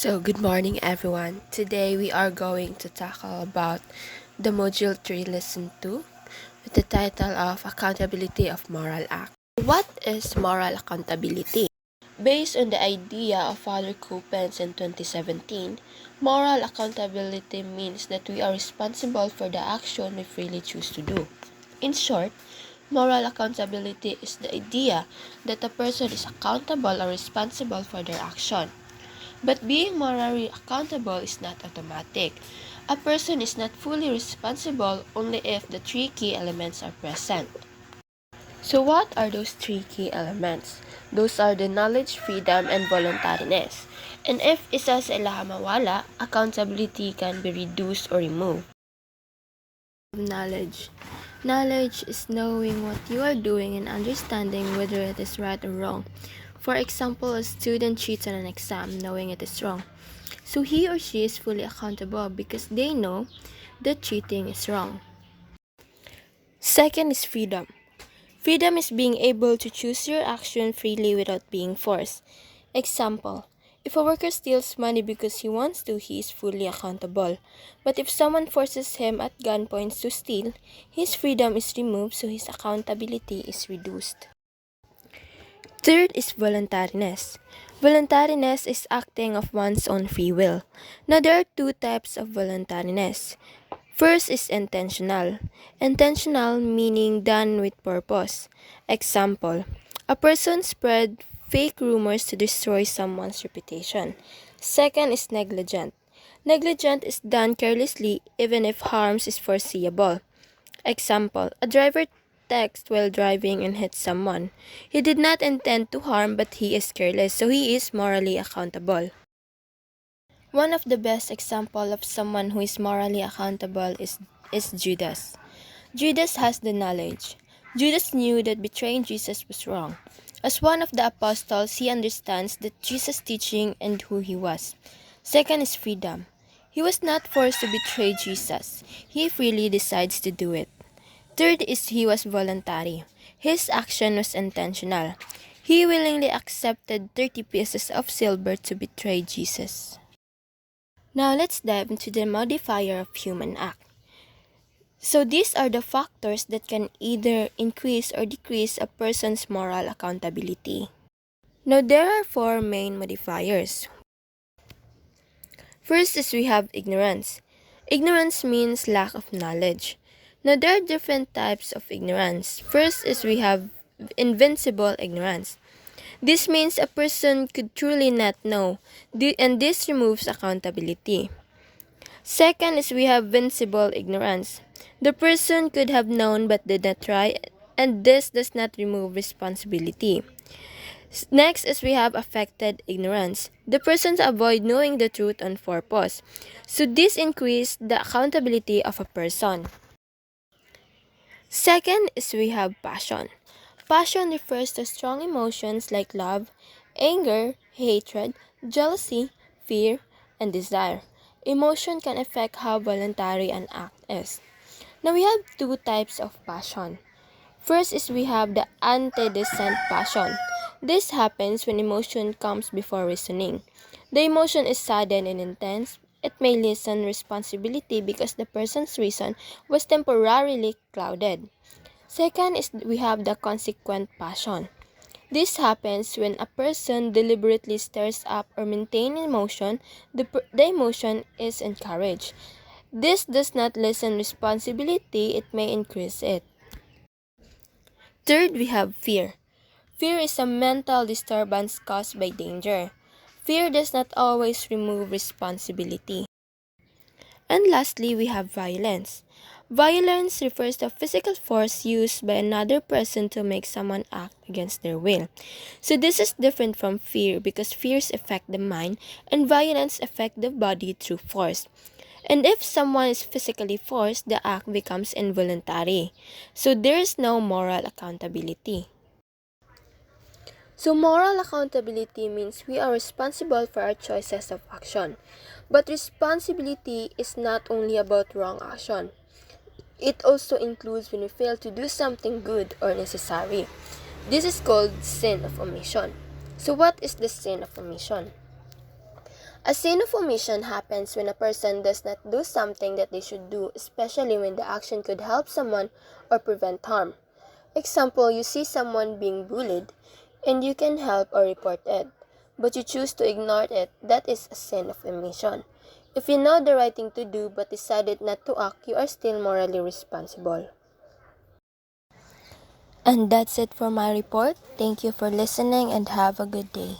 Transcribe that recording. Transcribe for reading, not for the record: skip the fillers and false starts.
Good morning everyone. Today we are going to tackle about the Module 3 Lesson 2 with the title of Accountability of Moral Act. What is moral accountability? Based on the idea of Father Coppens in 2017, moral accountability means that we are responsible for the action we freely choose to do. In short, moral accountability is the idea that a person is accountable or responsible for their action. But being morally accountable is not automatic. A person is not fully responsible only if the three key elements are present. So what are those three key elements? Those are the knowledge, freedom, and voluntariness. And if isa sa ilaha mawala, accountability can be reduced or removed. Knowledge. Knowledge is knowing what you are doing and understanding whether it is right or wrong. For example, a student cheats on an exam knowing it is wrong. So he or she is fully accountable because they know that cheating is wrong. Second is freedom. Freedom is being able to choose your action freely without being forced. Example, if a worker steals money because he wants to, he is fully accountable. But if someone forces him at gunpoint to steal, his freedom is removed, so his accountability is reduced. Third is voluntariness. Voluntariness is acting of one's own free will. Now, there are two types of voluntariness. First is intentional. Intentional meaning done with purpose. Example, a person spread fake rumors to destroy someone's reputation. Second is negligent. Negligent is done carelessly even if harms is foreseeable. Example, a driver texts while driving and hits someone. He did not intend to harm but he is careless, so he is morally accountable. One of the best examples of someone who is morally accountable is Judas. Judas has the knowledge. Judas knew that betraying Jesus was wrong. As one of the apostles, he understands that Jesus' teaching and who he was. Second is freedom. He was not forced to betray Jesus. He freely decides to do it. Third is he was voluntary. His action was intentional. He willingly accepted 30 pieces of silver to betray Jesus. Now let's dive into the modifier of human act. So these are the factors that can either increase or decrease a person's moral accountability. Now there are four main modifiers. First is we have ignorance. Ignorance means lack of knowledge. Now there are different types of ignorance. First is we have invincible ignorance. This means a person could truly not know, and this removes accountability. Second is we have vincible ignorance. The person could have known but did not try, and this does not remove responsibility. Next is we have affected ignorance. The persons avoid knowing the truth on purpose. So this increases the accountability of a person. Second is we have passion. Passion refers to strong emotions like love, anger, hatred, jealousy, fear, and desire. Emotion can affect how voluntary an act is. Now we have two types of passion. First is we have the antecedent passion. This happens when emotion comes before reasoning. The emotion is sudden and intense. It may lessen responsibility because the person's reason was temporarily clouded. Second is we have the consequent passion. This happens when a person deliberately stirs up or maintains emotion, the emotion is encouraged. This does not lessen responsibility, it may increase it. Third, we have fear. Fear is a mental disturbance caused by danger. Fear does not always remove responsibility. And lastly, we have violence. Violence refers to physical force used by another person to make someone act against their will. So this is different from fear because fears affect the mind and violence affect the body through force. And if someone is physically forced, the act becomes involuntary. So there is no moral accountability. So moral accountability means we are responsible for our choices of action. But responsibility is not only about wrong action. It also includes when we fail to do something good or necessary. This is called sin of omission. So what is the sin of omission? A sin of omission happens when a person does not do something that they should do, especially when the action could help someone or prevent harm. Example, you see someone being bullied and you can help or report it, but you choose to ignore it. That is a sin of omission. If you know the right thing to do but decided not to act, you are still morally responsible. And that's it for my report. Thank you for listening and have a good day.